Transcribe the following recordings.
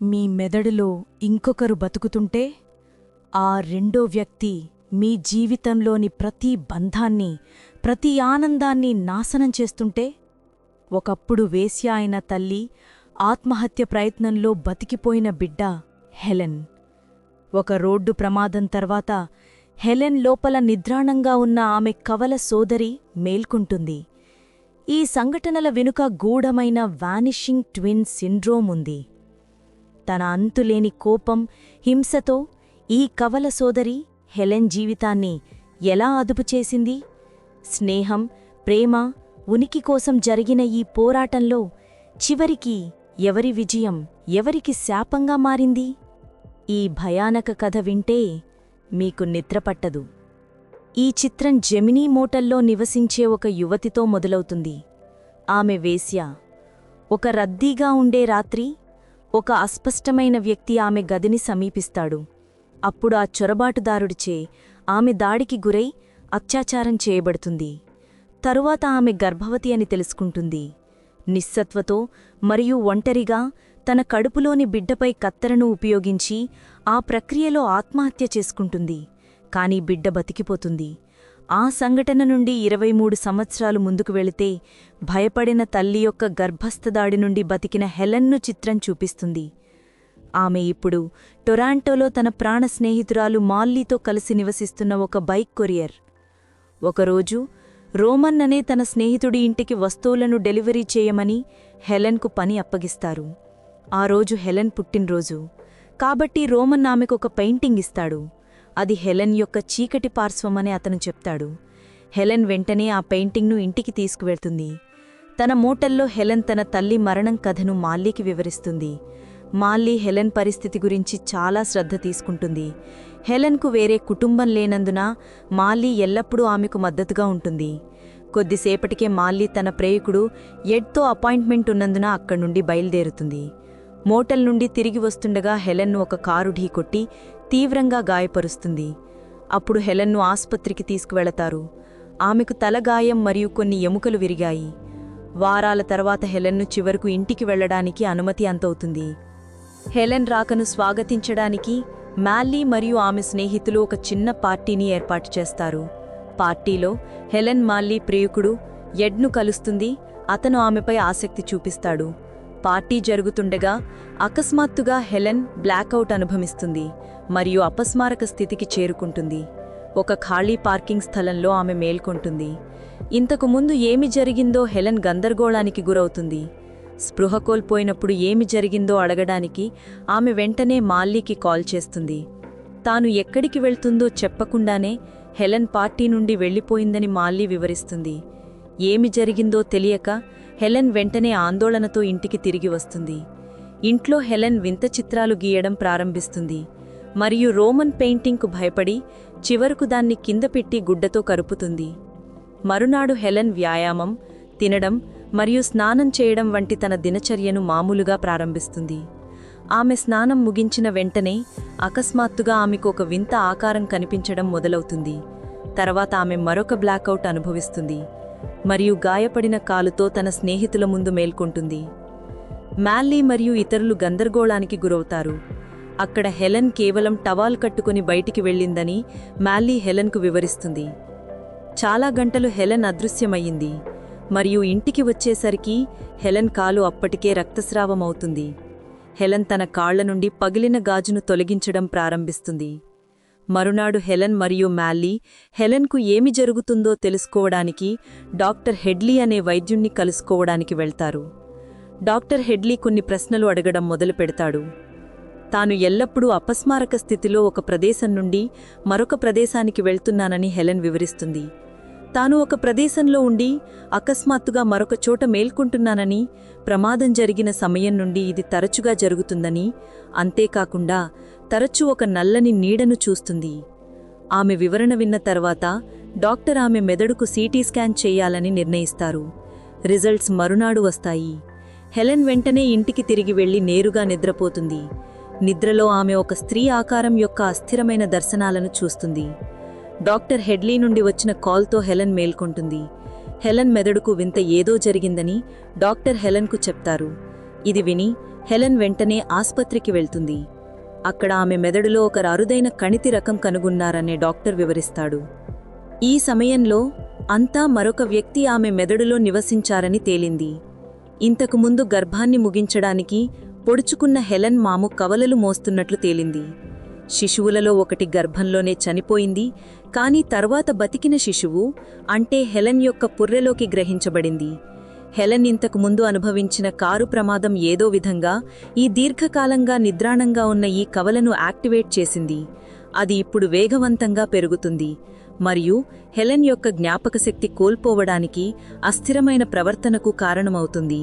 మీ మెదడులో ఇంకొకరు బతుకుతుంటే ఆ రెండో వ్యక్తి మీ జీవితంలోని ప్రతి బంధాన్ని, ప్రతి ఆనందాన్ని నాశనం చేస్తుంటే, ఒకప్పుడు వేశ్య అయిన తల్లి, ఆత్మహత్య ప్రయత్నంలో బతికిపోయిన బిడ్డ హెలెన్. ఒక రోడ్డు ప్రమాదం తర్వాత హెలెన్ లోపల నిద్రాణంగా ఉన్న ఆమె కవల సోదరి మేల్కుంటుంది. ఈ సంఘటనల వెనుక గూఢమైన వానిషింగ్ ట్విన్ సిండ్రోమ్ ఉంది. తన అంతులేని కోపం, హింసతో ఈ కవల సోదరి హెలెన్ జీవితాన్ని ఎలా అదుపు చేసింది? స్నేహం, ప్రేమ, ఉనికి కోసం జరిగిన ఈ పోరాటంలో చివరికి ఎవరి విజయం, ఎవరికి శాపంగా మారింది? ఈ భయానక కథ వింటే మీకు నిద్రపట్టదు. ఈ చిత్రం జెమినీ మోటల్లో నివసించే ఒక యువతితో మొదలవుతుంది. ఆమె వేశ్య. ఒక రద్దీగా ఉండే రాత్రి ఒక అస్పష్టమైన వ్యక్తి ఆమె గదిని సమీపిస్తాడు. అప్పుడు ఆ చొరబాటుదారుడిచే ఆమె దాడికి గురై అత్యాచారం చేయబడుతుంది. తరువాత ఆమె గర్భవతి అని తెలుసుకుంటుంది. నిస్సత్వతో మరియు ఒంటరిగా తన కడుపులోని బిడ్డపై కత్తెరను ఉపయోగించి ఆ ప్రక్రియలో ఆత్మహత్య చేసుకుంటుంది. కాని బిడ్డ బతికిపోతుంది. ఆ సంఘటన నుండి 23 సంవత్సరాలు ముందుకు వెళితే భయపడిన తల్లి యొక్క గర్భస్థదాడి నుండి బతికిన హెలెన్ను చిత్రం చూపిస్తుంది. ఆమె ఇప్పుడు టొరాంటోలో తన ప్రాణ స్నేహితురాలు మాల్లీతో కలిసి నివసిస్తున్న ఒక బైక్ కొరియర్. ఒకరోజు రోమన్ అనే తన స్నేహితుడి ఇంటికి వస్తువులను డెలివరీ చేయమని హెలెన్కు పని అప్పగిస్తారు. ఆ రోజు హెలెన్ పుట్టినరోజు కాబట్టి రోమన్ ఆమెకొక పెయింటింగ్ ఇస్తాడు. అది హెలెన్ యొక్క చీకటి పార్శ్వమని అతను చెప్తాడు. హెలెన్ వెంటనే ఆ పెయింటింగ్ను ఇంటికి తీసుకువెళ్తుంది. తన మోటల్లో హెలెన్ తన తల్లి మరణం కథను మాల్లీకి వివరిస్తుంది. మాల్లీ హెలెన్ పరిస్థితి గురించి చాలా శ్రద్ధ తీసుకుంటుంది. హెలెన్కు వేరే కుటుంబం లేనందున మాల్లీ ఎల్లప్పుడూ ఆమెకు మద్దతుగా ఉంటుంది. కొద్దిసేపటికే మాల్లీ తన ప్రేయకుడు ఎడ్తో అపాయింట్మెంట్ ఉన్నందున అక్కడ్నుండి బయలుదేరుతుంది. మోటల్ నుండి తిరిగి వస్తుండగా హెలెన్ను ఒక కారు ఢీకొట్టి తీవ్రంగా గాయపరుస్తుంది. అప్పుడు హెలెన్ను ఆస్పత్రికి తీసుకువెళతారు. ఆమెకు తలగాయం మరియు కొన్ని ఎముకలు విరిగాయి. వారాల తర్వాత హెలెన్ను చివరకు ఇంటికి వెళ్లడానికి అనుమతి అంతవుతుంది. హెలెన్ రాకను స్వాగతించడానికి మాల్లీ మరియు ఆమె స్నేహితులు ఒక చిన్న పార్టీని ఏర్పాటు చేస్తారు. పార్టీలో హెలెన్ మాల్లీ ప్రియుకుడు ఎడ్ను కలుస్తుంది. అతను ఆమెపై ఆసక్తి చూపిస్తాడు. పార్టీ జరుగుతుండగా అకస్మాత్తుగా హెలెన్ బ్లాకౌట్ అనుభవిస్తుంది మరియు అపస్మారక స్థితికి చేరుకుంటుంది. ఒక ఖాళీ పార్కింగ్ స్థలంలో ఆమె మేల్కొంటుంది. ఇంతకు ముందు ఏమి జరిగిందో హెలెన్ గందరగోళానికి గురవుతుంది. స్పృహ కోల్పోయినప్పుడు ఏమి జరిగిందో అడగడానికి ఆమె వెంటనే మాల్లీకి కాల్ చేస్తుంది. తాను ఎక్కడికి వెళ్తుందో చెప్పకుండానే హెలెన్ పార్టీ నుండి వెళ్ళిపోయిందని మాల్లీ వివరిస్తుంది. ఏమి జరిగిందో తెలియక హెలెన్ వెంటనే ఆందోళనతో ఇంటికి తిరిగి వస్తుంది. ఇంట్లో హెలెన్ వింత చిత్రాలు గీయడం ప్రారంభిస్తుంది మరియు రోమన్ పెయింటింగ్కు భయపడి చివరకు దాన్ని కింద పెట్టి గుడ్డతో కరుపుతుంది. మరునాడు హెలెన్ వ్యాయామం, తినడం మరియు స్నానం చేయడం వంటి తన దినచర్యను మామూలుగా ప్రారంభిస్తుంది. ఆమె స్నానం ముగించిన వెంటనే అకస్మాత్తుగా ఆమెకు ఒక వింత ఆకారం కనిపించడం మొదలవుతుంది. తర్వాత ఆమె మరొక బ్లాకౌట్ అనుభవిస్తుంది మరియు గాయపడిన కాలుతో తన స్నేహితుల ముందు మేల్కొంటుంది. మాల్లీ మరియు ఇతరులు గందరగోళానికి గురవుతారు. అక్కడ హెలెన్ కేవలం టవాల్ కట్టుకుని బయటికి వెళ్ళిందని మాల్లీ హెలెన్కు వివరిస్తుంది. చాలా గంటలు హెలెన్ అదృశ్యమయ్యింది మరియు ఇంటికి వచ్చేసరికి హెలెన్ కాలు అప్పటికే రక్తస్రావమవుతుంది. హెలెన్ తన కాళ్ల నుండి పగిలిన గాజును తొలగించడం ప్రారంభిస్తుంది. మరునాడు హెలెన్ మరియు మాల్లీ హెలెన్కు ఏమి జరుగుతుందో తెలుసుకోవడానికి డాక్టర్ హెడ్లీ అనే వైద్యుణ్ణి కలుసుకోవడానికి వెళ్తారు. డాక్టర్ హెడ్లీ కొన్ని ప్రశ్నలు అడగడం మొదలుపెడతాడు. తాను ఎల్లప్పుడూ అపస్మారక స్థితిలో ఒక ప్రదేశం నుండి మరొక ప్రదేశానికి వెళ్తున్నానని హెలెన్ వివరిస్తుంది. తాను ఒక ప్రదేశంలో ఉండి అకస్మాత్తుగా మరొక చోట మేల్కొంటున్నానని, ప్రమాదం జరిగిన సమయం నుండి ఇది తరచుగా జరుగుతుందని, అంతేకాకుండా తరచూ ఒక నల్లని నీడను చూస్తుంది. ఆమె వివరణ విన్న తర్వాత డాక్టర్ ఆమె మెదడుకు సిటీ స్కాన్ చేయాలని నిర్ణయిస్తారు. రిజల్ట్స్ మరునాడు వస్తాయి. హెలెన్ వెంటనే ఇంటికి తిరిగి వెళ్లి నేరుగా నిద్రపోతుంది. నిద్రలో ఆమె ఒక స్త్రీ ఆకారం యొక్క అస్థిరమైన దర్శనాలను చూస్తుంది. డాక్టర్ హెడ్లీ నుండి వచ్చిన కాల్తో హెలెన్ మేల్కొంటుంది. హెలెన్ మెదడుకు వింత ఏదో జరిగిందని డాక్టర్ హెలెన్కు చెప్తారు. ఇది విని హెలెన్ వెంటనే ఆస్పత్రికి వెళ్తుంది. అక్కడ ఆమె మెదడులో ఒక అరుదైన కణితి రకం కనుగొన్నారనే డాక్టర్ వివరిస్తాడు. ఈ సమయంలో అంతా మరొక వ్యక్తి ఆమె మెదడులో నివసించారని తేలింది. ఇంతకుముందు గర్భాన్ని ముగించడానికి పొడుచుకున్న హెలెన్ మాము కవలలు మోస్తున్నట్లు తేలింది. శిశువులలో ఒకటి గర్భంలోనే చనిపోయింది, కానీ తర్వాత బతికిన శిశువు అంటే హెలెన్ యొక్క పుర్రెలోకి గ్రహించబడింది. హెలెన్ ఇంతకుముందు అనుభవించిన కారు ప్రమాదం ఏదో విధంగా ఈ దీర్ఘకాలంగా నిద్రాణంగా ఉన్న ఈ కవలను యాక్టివేట్ చేసింది. అది ఇప్పుడు వేగవంతంగా పెరుగుతుంది మరియు హెలెన్ యొక్క జ్ఞాపకశక్తి కోల్పోవడానికి, అస్థిరమైన ప్రవర్తనకు కారణమవుతుంది.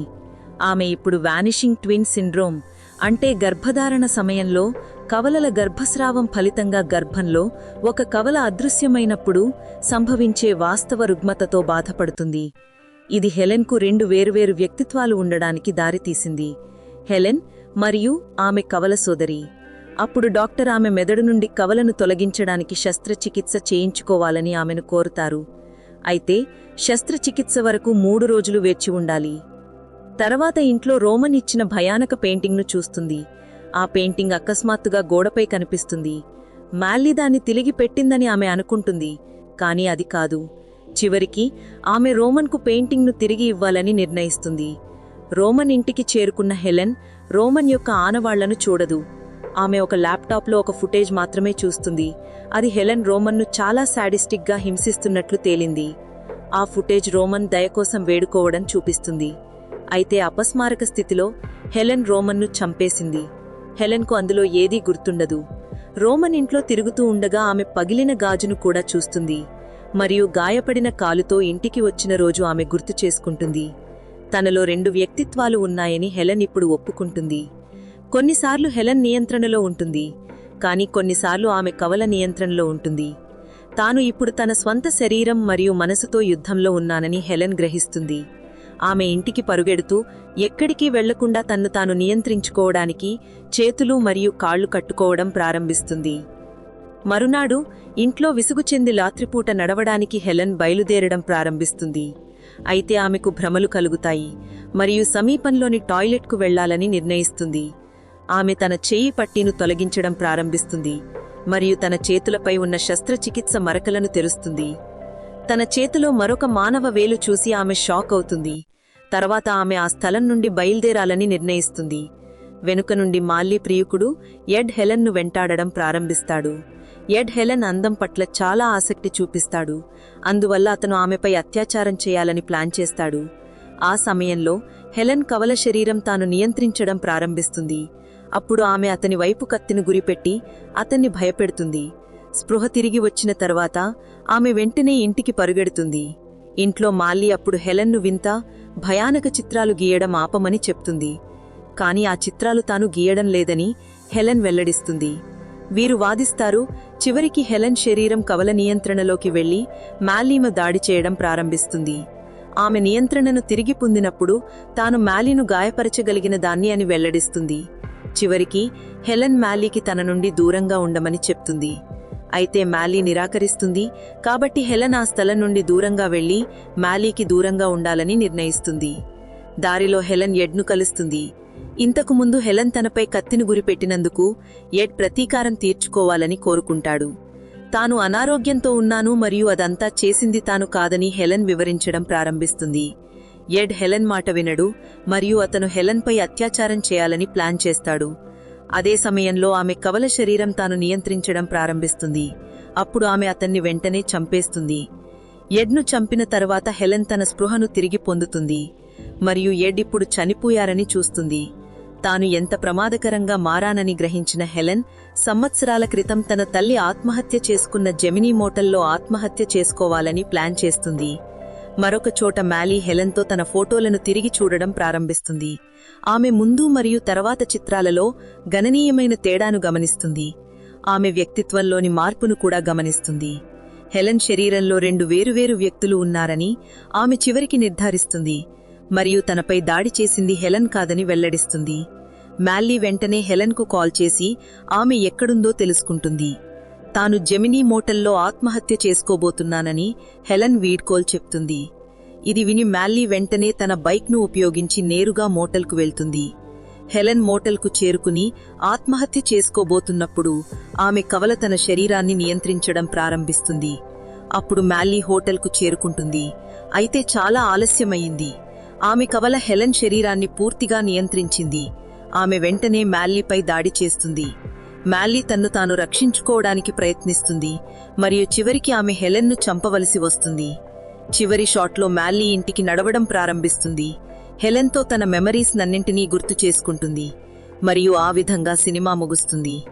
ఆమె ఇప్పుడు వానిషింగ్ ట్విన్ సిండ్రోమ్ అంటే గర్భధారణ సమయంలో కవలల గర్భస్రావం ఫలితంగా గర్భంలో ఒక కవల అదృశ్యమైనప్పుడు సంభవించే వాస్తవ రుగ్మతతో బాధపడుతుంది. ఇది హెలెన్కు 2 వేర్వేరు వ్యక్తిత్వాలు ఉండడానికి దారితీసింది, హెలెన్ మరియు ఆమె కవల సోదరి. అప్పుడు డాక్టర్ ఆమె మెదడు నుండి కవలను తొలగించడానికి శస్త్రచికిత్స చేయించుకోవాలని ఆమెను కోరుతారు. అయితే శస్త్రచికిత్స వరకు 3 రోజులు వేచి ఉండాలి. తర్వాత ఇంట్లో రోమన్ ఇచ్చిన భయానక పెయింటింగ్ను చూస్తుంది. ఆ పెయింటింగ్ అకస్మాత్తుగా గోడపై కనిపిస్తుంది. మాల్లీ దాన్ని తిరిగి పెట్టిందని ఆమె అనుకుంటుంది, కానీ అది కాదు. చివరికి ఆమె రోమన్కు పెయింటింగ్ను తిరిగి ఇవ్వాలని నిర్ణయిస్తుంది. రోమన్ ఇంటికి చేరుకున్న హెలెన్ రోమన్ యొక్క ఆనవాళ్లను చూడదు. ఆమె ఒక ల్యాప్టాప్లో ఒక ఫుటేజ్ మాత్రమే చూస్తుంది. అది హెలెన్ రోమన్ను చాలా శాడిస్టిక్గా హింసిస్తున్నట్లు తేలింది. ఆ ఫుటేజ్ రోమన్ దయ కోసం వేడుకోవడం చూపిస్తుంది. అయితే అపస్మారక స్థితిలో హెలెన్ రోమన్ను చంపేసింది. హెలెన్కు అందులో ఏదీ గుర్తుండదు. రోమన్ ఇంట్లో తిరుగుతూ ఉండగా ఆమె పగిలిన గాజును కూడా చూస్తుంది మరియు గాయపడిన కాలుతో ఇంటికి వచ్చిన రోజు ఆమె గుర్తు చేసుకుంటుంది. తనలో 2 వ్యక్తిత్వాలు ఉన్నాయని హెలెన్ ఇప్పుడు ఒప్పుకుంటుంది. కొన్నిసార్లు హెలెన్ నియంత్రణలో ఉంటుంది, కానీ కొన్నిసార్లు ఆమె కవల నియంత్రణలో ఉంటుంది. తాను ఇప్పుడు తన స్వంత శరీరం మరియు మనసుతో యుద్ధంలో ఉన్నానని హెలెన్ గ్రహిస్తుంది. ఆమె ఇంటికి పరుగెడుతూ ఎక్కడికి వెళ్లకుండా తన్ను తాను నియంత్రించుకోవడానికి చేతులు మరియు కాళ్లు కట్టుకోవడం ప్రారంభిస్తుంది. మరునాడు ఇంట్లో విసుగు చెంది రాత్రిపూట నడవడానికి హెలెన్ బయలుదేరడం ప్రారంభిస్తుంది. అయితే ఆమెకు భ్రమలు కలుగుతాయి మరియు సమీపంలోని టాయిలెట్కు వెళ్లాలని నిర్ణయిస్తుంది. ఆమె తన చేయి పట్టీను తొలగించడం ప్రారంభిస్తుంది మరియు తన చేతులపై ఉన్న శస్త్రచికిత్స మరకలను తెరుస్తుంది. తన చేతిలో మరొక మానవ వేలు చూసి ఆమె షాక్ అవుతుంది. తర్వాత ఆమె ఆ స్థలం నుండి బయలుదేరాలని నిర్ణయిస్తుంది. వెనుక నుండి మాల్లీ ప్రియుకుడు ఎడ్ హెలెన్ను వెంటాడడం ప్రారంభిస్తాడు. ఎడ్ హెలెన్ అందం పట్ల చాలా ఆసక్తి చూపిస్తాడు, అందువల్ల అతను ఆమెపై అత్యాచారం చేయాలని ప్లాన్ చేస్తాడు. ఆ సమయంలో హెలెన్ కవల శరీరం తాను నియంత్రించడం ప్రారంభిస్తుంది. అప్పుడు ఆమె అతని వైపు కత్తిని గురిపెట్టి అతన్ని భయపెడుతుంది. స్పృహ తిరిగి వచ్చిన తర్వాత ఆమె వెంటనే ఇంటికి పరుగెడుతుంది. ఇంట్లో మాల్లీ అప్పుడు హెలెన్ను వింత, భయానక చిత్రాలు గీయడం ఆపమని చెప్తుంది. కాని ఆ చిత్రాలు తాను గీయడం లేదని హెలెన్ వెల్లడిస్తుంది. వీరు వాదిస్తారు. చివరికి హెలెన్ శరీరం కవల నియంత్రణలోకి వెళ్లి మాల్లీమ దాడి చేయడం ప్రారంభిస్తుంది. ఆమె నియంత్రణను తిరిగి పొందినప్పుడు తాను మాల్లీను గాయపరచగలిగిన దాన్ని అని వెల్లడిస్తుంది. చివరికి హెలెన్ మాల్లీకి తన నుండి దూరంగా ఉండమని చెప్తుంది. అయితే మాల్లీ నిరాకరిస్తుంది. కాబట్టి హెలెన్ ఆ స్థలం నుండి దూరంగా వెళ్లి మాల్లీకి దూరంగా ఉండాలని నిర్ణయిస్తుంది. దారిలో హెలెన్ ఎడ్ను కలుస్తుంది. ఇంతకుముందు హెలెన్ తనపై కత్తిని గురిపెట్టినందుకు ఎడ్ ప్రతీకారం తీర్చుకోవాలని కోరుకుంటాడు. తాను అనారోగ్యంతో ఉన్నాను మరియు అదంతా చేసింది తాను కాదని హెలెన్ వివరించడం ప్రారంభిస్తుంది. ఎడ్ హెలెన్ మాట వినడు మరియు అతను హెలెన్పై అత్యాచారం చేయాలని ప్లాన్ చేస్తాడు. అదే సమయంలో ఆమె కవల శరీరం తాను నియంత్రించడం ప్రారంభిస్తుంది. అప్పుడు ఆమె అతన్ని వెంటనే చంపేస్తుంది. ఎడ్ను చంపిన తర్వాత హెలెన్ తన స్పృహను తిరిగి పొందుతుంది మరియు ఎడ్ ఇప్పుడు చనిపోయారని చూస్తుంది. తాను ఎంత ప్రమాదకరంగా మారానని గ్రహించిన హెలెన్ సంవత్సరాల క్రితం తన తల్లి ఆత్మహత్య చేసుకున్న జెమినీ మోటల్లో ఆత్మహత్య చేసుకోవాలని ప్లాన్ చేస్తుంది. మరొక చోట మాల్లీ హెలెన్తో తన ఫోటోలను తిరిగి చూడడం ప్రారంభిస్తుంది. ఆమె ముందు మరియు తర్వాత చిత్రాలలో గణనీయమైన తేడాను గమనిస్తుంది. ఆమె వ్యక్తిత్వంలోని మార్పును కూడా గమనిస్తుంది. హెలెన్ శరీరంలో 2 వేరువేరు వ్యక్తులు ఉన్నారని ఆమె చివరికి నిర్ధారిస్తుంది మరియు తనపై దాడి చేసింది హెలెన్ కాదని వెల్లడిస్తుంది. మాల్లీ వెంటనే హెలెన్కు కాల్ చేసి ఆమె ఎక్కడుందో తెలుసుకుంటుంది. తాను జెమినీ మోటల్లో ఆత్మహత్య చేసుకోబోతున్నానని హెలెన్ వీడ్కోల్ చెప్తుంది. ఇది విని మాల్లీ వెంటనే తన బైక్ను ఉపయోగించి నేరుగా మోటల్కు వెళ్తుంది. హెలెన్ మోటల్కు చేరుకుని ఆత్మహత్య చేసుకోబోతున్నప్పుడు ఆమె కవల తన శరీరాన్ని నియంత్రించడం ప్రారంభిస్తుంది. అప్పుడు మ్యాల్లీ హోటల్కు చేరుకుంటుంది. అయితే చాలా ఆలస్యమయ్యింది. ఆమె కవల హెలెన్ శరీరాన్ని పూర్తిగా నియంత్రించింది. ఆమె వెంటనే మ్యాల్లీపై దాడి చేస్తుంది. మ్యాల్లీ తన్ను తాను రక్షించుకోవడానికి ప్రయత్నిస్తుంది మరియు చివరికి ఆమె హెలెన్ను చంపవలసి వస్తుంది. చివరి షాట్లో మ్యాల్లీ ఇంటికి నడవడం ప్రారంభిస్తుంది. హెలెన్తో తన మెమరీస్ నన్నింటినీ గుర్తు చేసుకుంటుంది మరియు ఆ విధంగా సినిమా ముగుస్తుంది.